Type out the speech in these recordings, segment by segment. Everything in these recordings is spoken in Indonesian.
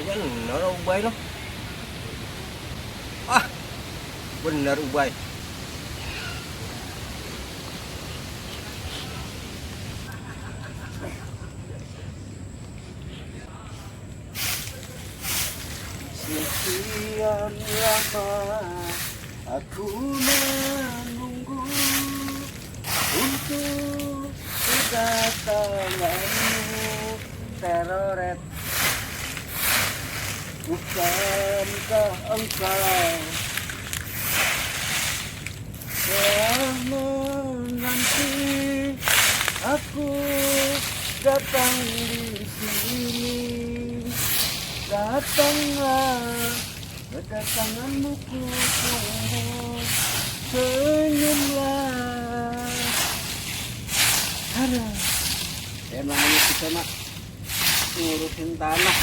Kayaknya bener Ubay loh. Ah, bener Ubay. Sekian lama aku menunggu untuk kedatanganmu, teroret. Bukankah engkau telah menanti aku datang di sini? Datanglah, kedatanganmu ku tunggu, senyumlah. Ada, emangnya kita nak ngurusin tanah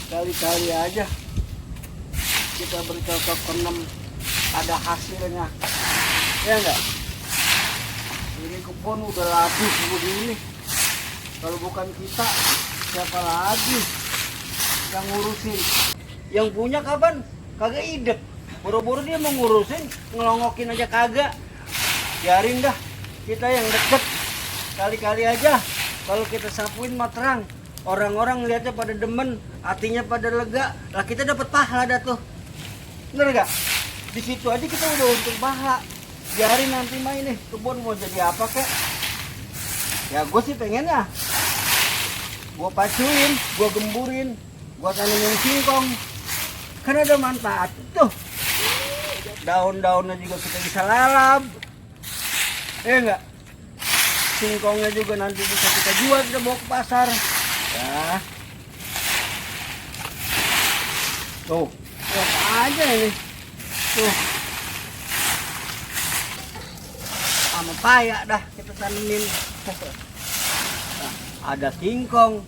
kali-kali aja kita bercocok tanam ada hasilnya, ya enggak? Ini kebun udah labu begini, kalau bukan kita siapa lagi yang ngurusin? Yang punya kapan kagak idep, boro-boro dia mau ngurusin, ngelongokin aja kagak. Biarin dah, kita yang deket kali-kali aja. Kalau kita sapuin mah terang, orang-orang lihatnya pada demen, hatinya pada lega, lah kita dapat pahala dah tuh. Bener gak? Di situ aja kita udah untung pahala. Biarin nanti mah ini kebun mau jadi apa kek? Ya gue sih pengennya gue pacuin, gue gemburin, gue tanamin singkong, kan ada manfaat tuh. Daun-daunnya juga kita bisa lalap, ya enggak? Singkongnya juga nanti bisa kita jual, kita bawa ke pasar. Ya. Tuh, apa aja ini. Tuh. Sama paya dah kita tanemin. Nah, ada singkong,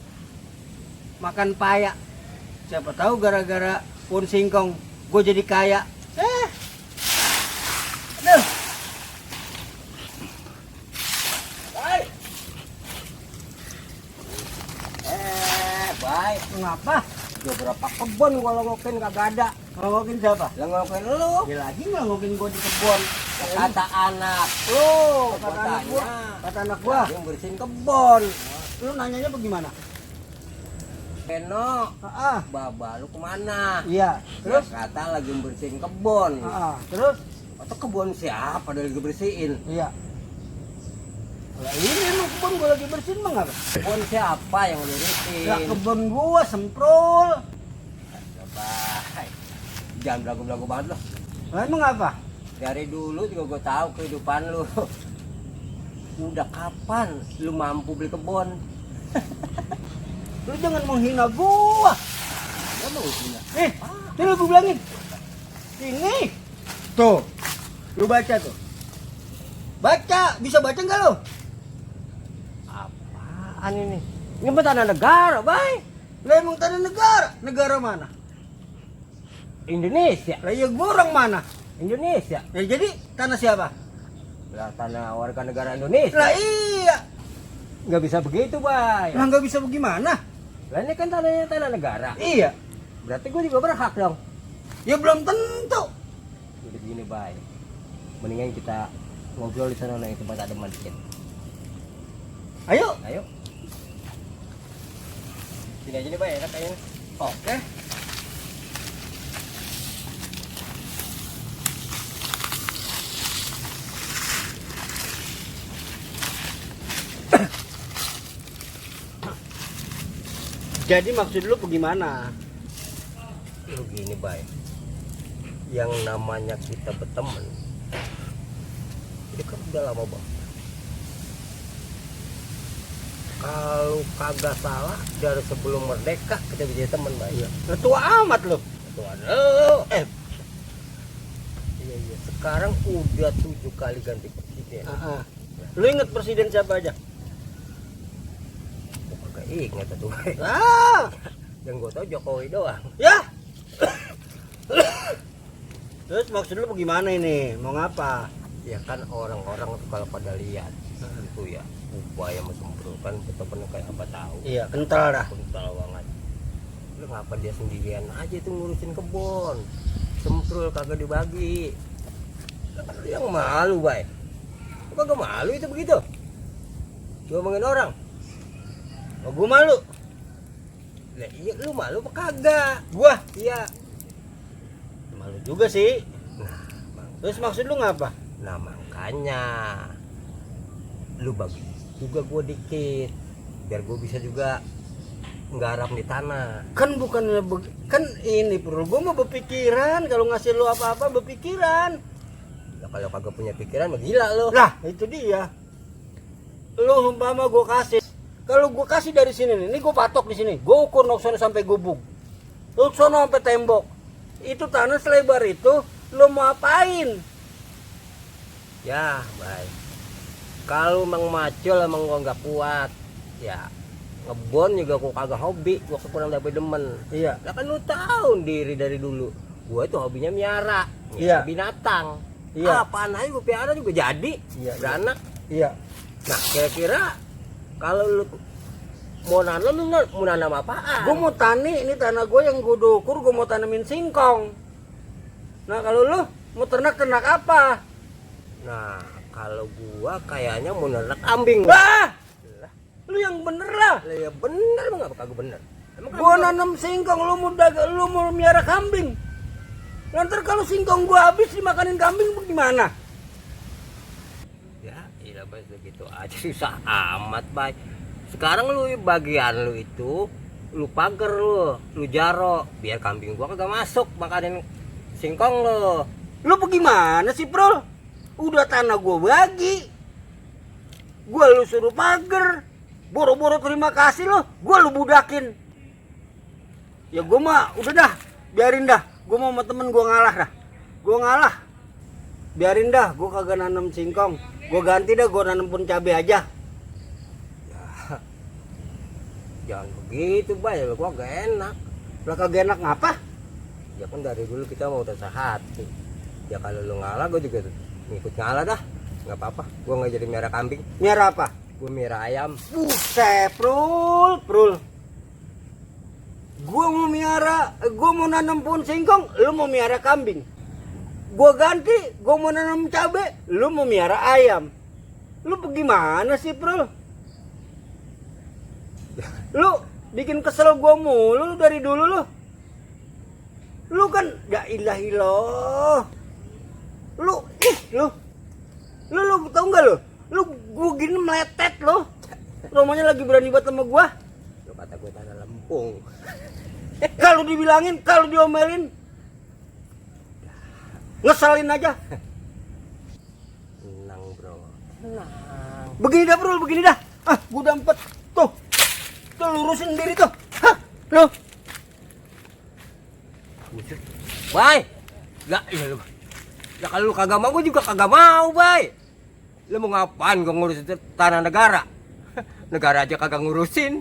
makan paya. Siapa tahu gara-gara pohon singkong gue jadi kaya. Aduh. Baik. Baik. Ngapa? Udah berapa kebun gua longokin kagak ada. Longokin siapa? Longokin lu. Ya lagi longokin gua di kebun. Kata anak lu, kata anak gua. Kata anak gua yang bersihin kebun. Lu nanyanya bagaimana? Eno, baba lu kemana? Iya. Terus kata lagi bersihin kebun. Terus? Atau kebun siapa lagi bersihin? Iya. Lah ini lu kebun gua lagi bersihin mah ngapa? Kebun siapa yang lu bersihin? Ya kebun gua semprol. Baik. Jangan belagu-belagu banget lu. Lah emang apa? Dari dulu juga gua tahu kehidupan lu. Udah kapan lu mampu beli kebun? Lu jangan menghina gua. Ya mau menghina. Ini lu gua bilangin. Ini. Tuh. Lu baca tuh. Baca, bisa baca enggak lu? Apaan ini? Ini mah tanah negara, Bay. Lah emang tanah negara? Negara mana? Indonesia. Lah ya gua orang mana? Indonesia. Ya jadi tanah siapa? Lah tanah warga negara Indonesia. Lah iya. Nggak bisa begitu, Bay. Lah nggak bisa bagaimana? Lah ini kan tanah negara. Iya. Berarti gue juga berhak dong. Ya belum tentu. Udah gini, Bay. Mendingan kita ngobrol di sana yang tempat ada dikit. Ayo. Ayo. Sini aja nih, Bay, enak kayaknya. Oke. Jadi maksud lu bagaimana? Lu gini, Bay. Yang namanya kita berteman. Ini kan udah lama banget. Kalau kagak salah dari sebelum merdeka kita bisa teman, Bay. Iya. Tua amat lu. Tuh ada. Iya. Sekarang udah 7 kali ganti presiden. Lu inget presiden siapa aja? Kagak ingat tuh, Bay. Yang gue tau Jokowi doang. Ya. Terus maksud lu bagaimana ini? Mau ngapa? Ya kan orang-orang tuh kalau pada lihat itu ya upaya mesembrokan betul-betul kayak apa tahu. Iya, kental dah. Kental banget. Lu ngapa dia sendirian aja itu ngurusin kebun, semprul kagak dibagi. Lu yang malu, Bay. Lu kagak malu itu begitu ngomongin orang. Oh, gua malu. Lah iya, lu malu apa kagak? Gua Iya. malu juga sih. Nah, Terus maksud lu ngapa? nah makanya lu bagi juga gue dikit biar gue bisa juga nggarap di tanah. Kan bukan kan ini perlu gua mau berpikiran kalau ngasih lu apa-apa berpikiran. Ya, kalau kagak punya pikiran mah gila lu. Lah, itu dia. Lu umpama gua kasih. Kalau gua kasih dari sini nih, ini gua patok di sini. Gua ukur nok sono sampai gubuk. Lu sono sampai tembok. Itu tanah selebar itu, lu mau apain? Ya baik, kalau emang macul emang gua nggak kuat ya ngebon juga gua kagak hobi, gua kurang dapet demen. Iya. Lah kan lu tahu diri dari dulu gua itu hobinya miara Iya. binatang. Iya. Apaan aja gua piara juga jadi. Iya, Beranak. Iya. Nah kira-kira kalau lu mau nanam, lu mau nanam apaan? Gua mau tani, ini tanah gua yang gua ukur, gua mau tanamin singkong. Nah, kalau lu mau ternak apa? Nah kalau gua kayaknya mau ternak kambing. Lah, lu yang bener lah. Lah ya bener, emang apa kagak bener? Emang Gua kambing- nanam singkong, lu mau miara kambing. Nanti kalau singkong gua habis dimakanin kambing gimana? Ya, iya begitu aja susah amat, Bay. Sekarang lu bagian lu itu lu pagar lu jaro biar kambing gua kagak masuk makanin singkong lu. Lu bagaimana sih, Prol? Udah tanah gua bagi. Gua lu suruh pagar. Boro-boro terima kasih lo, gua lu budakin. Ya gua mah udah dah, biarin dah. Gua mau sama temen gua ngalah dah. Gua ngalah. Biarin dah, gua kagak nanam singkong. Gua ganti dah, gua nanam pun cabe aja. Jangan begitu, Bay, gua gak enak. Lah kagak enak ngapa? Ya kan dari dulu kita mau udah sehati. Ya kalau lu ngalah gua juga ngikut ngalah dah. Nggak apa-apa, gua nggak jadi merah kambing, Miara apa? gua merah ayam. Buset, Prul. Gua mau miara, gua mau nanam pohon singkong, lu mau miara kambing. Gua ganti, gua mau nanam cabe, lu mau miara ayam. Lu bagaimana sih, Prul? Lu bikin kesel gua mulu lu dari dulu lu. Lu kan ya ilah ilah. Lu tau nggak lu? Lu gua gini meletet lu. Romanya lagi berani banget sama gua. Lu kata gua tanah lempung. Kalau dibilangin, kalau diomelin, ngeselin aja. Tenang, bro. Tenang. Begini dah, Bro, begini dah. Ah, gua udah empet. Tuh lurusin sendiri tuh. Hah, lu. Buset. Bay. Enggak, iya lu. Ya kalau lu kagak mau, gua juga kagak mau, Bay. Lu mau ngapain gua ngurus tanah negara? Negara aja kagak ngurusin.